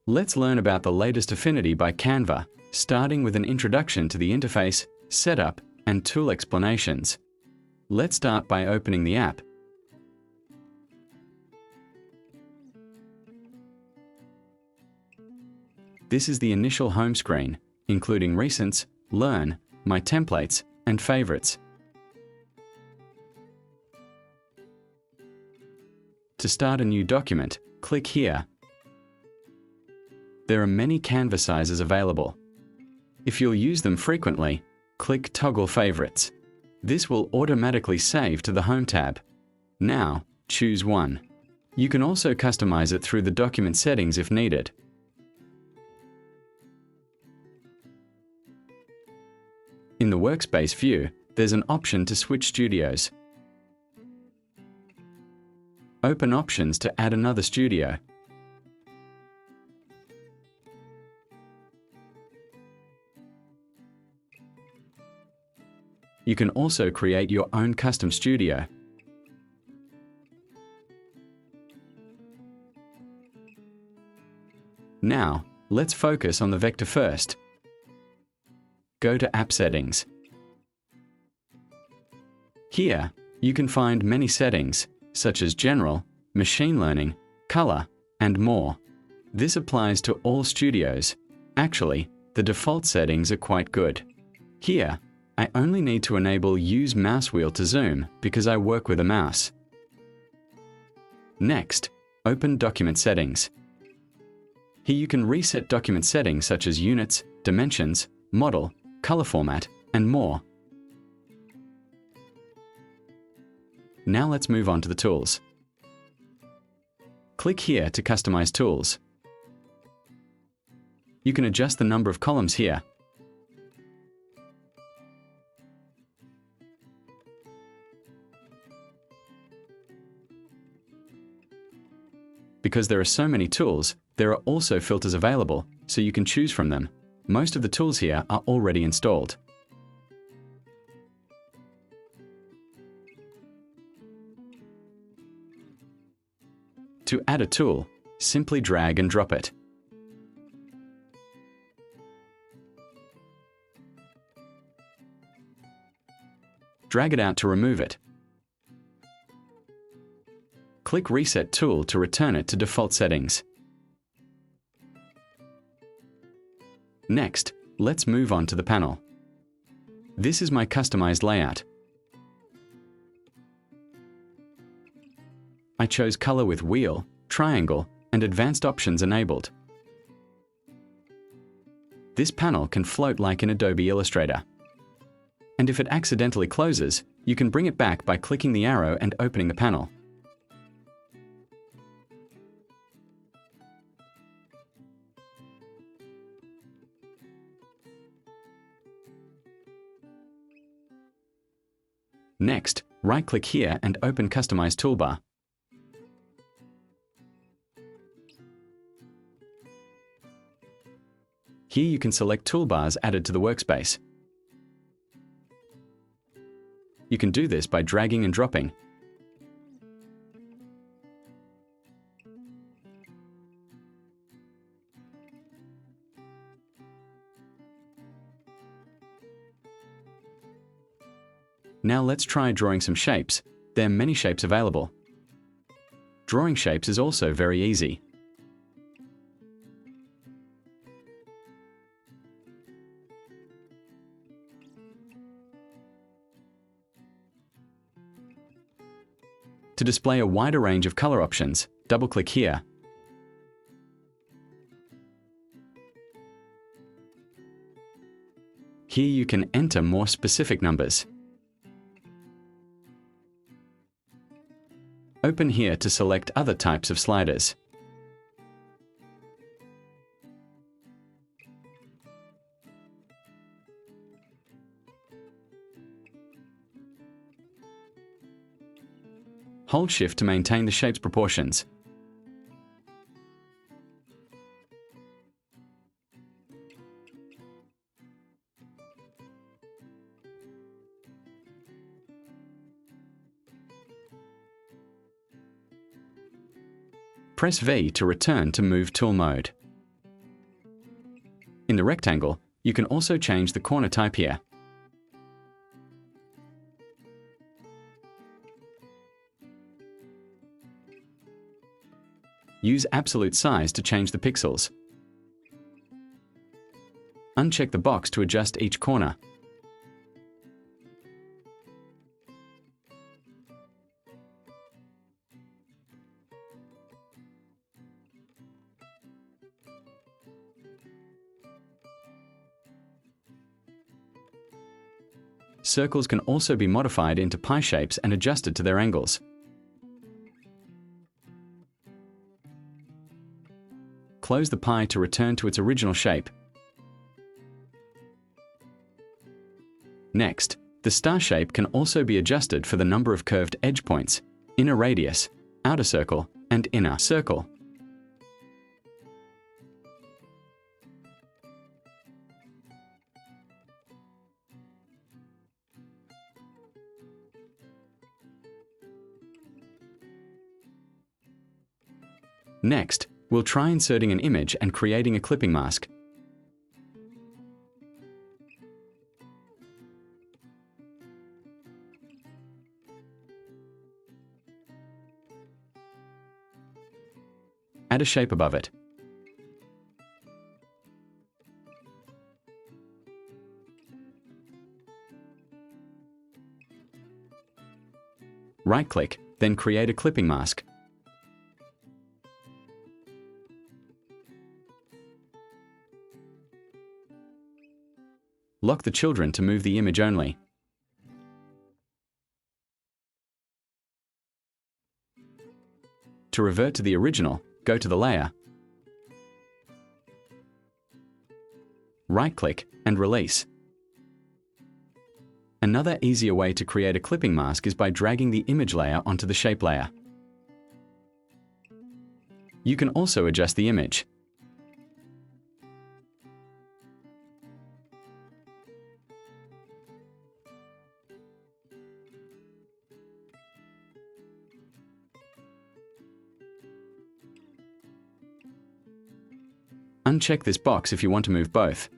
Let's learn about the latest Affinity by Canva, starting with an introduction to the interface, setup, and tool explanations. Let's start by opening the app. This is the initial home screen, including Recents, Learn, My Templates, and Favorites. To start a new document, click here. There are many Canva sizes available. If you'll use them frequently, click Toggle Favorites. This will automatically save to the Home tab. Now, choose one. You can also customize it through the document settings if needed. In the Workspace view, there's an option to switch studios. Open Options to add another studio. You can also create your own custom studio. Now, let's focus on the vector first. Go to App Settings. Here, you can find many settings, such as General, Machine Learning, Color, and more. This applies to all studios. Actually, the default settings are quite good. Here, I only need to enable Use Mouse Wheel to zoom because I work with a mouse. Next, open Document Settings. Here you can reset document settings such as units, dimensions, model, color format, and more. Now let's move on to the tools. Click here to customize tools. You can adjust the number of columns here. Because there are so many tools, there are also filters available, so you can choose from them. Most of the tools here are already installed. To add a tool, simply drag and drop it. Drag it out to remove it. Click Reset Tool to return it to default settings. Next, let's move on to the panel. This is my customized layout. I chose color with wheel, triangle, and advanced options enabled. This panel can float like in Adobe Illustrator. And if it accidentally closes, you can bring it back by clicking the arrow and opening the panel. Next, right-click here and open Customize Toolbar. Here you can select toolbars added to the workspace. You can do this by dragging and dropping. Now let's try drawing some shapes. There are many shapes available. Drawing shapes is also very easy. To display a wider range of color options, double-click here. Here you can enter more specific numbers. Open here to select other types of sliders. Hold Shift to maintain the shape's proportions. Press V to return to Move Tool mode. the rectangle, you can also change the corner type here. Use absolute size to change the pixels. Uncheck the box to adjust each corner. Circles can also be modified into pie shapes and adjusted to their angles. Close the pie to return to its original shape. Next, the star shape can also be adjusted for the number of curved edge points, inner radius, outer circle, and inner circle. Next, we'll try inserting an image and creating a clipping mask. Add a shape above it. Right-click, then create a clipping mask. Lock the children to move the image only. To revert to the original, go to the layer, right-click and release. Another easier way to create a clipping mask is by dragging the image layer onto the shape layer. You can also adjust the image. Uncheck this box if you want to move both.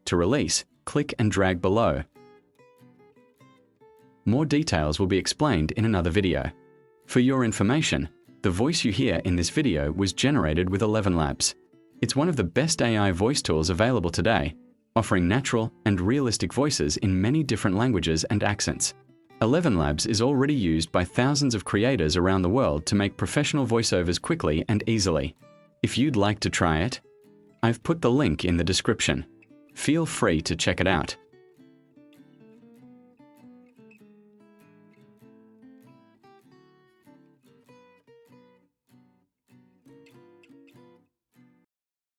To release, click and drag below. More details will be explained in another video. For your information, the voice you hear in this video was generated with ElevenLabs. It's one of the best AI voice tools available today, offering natural and realistic voices in many different languages and accents. ElevenLabs is already used by thousands of creators around the world to make professional voiceovers quickly and easily. If you'd like to try it, I've put the link in the description. Feel free to check it out.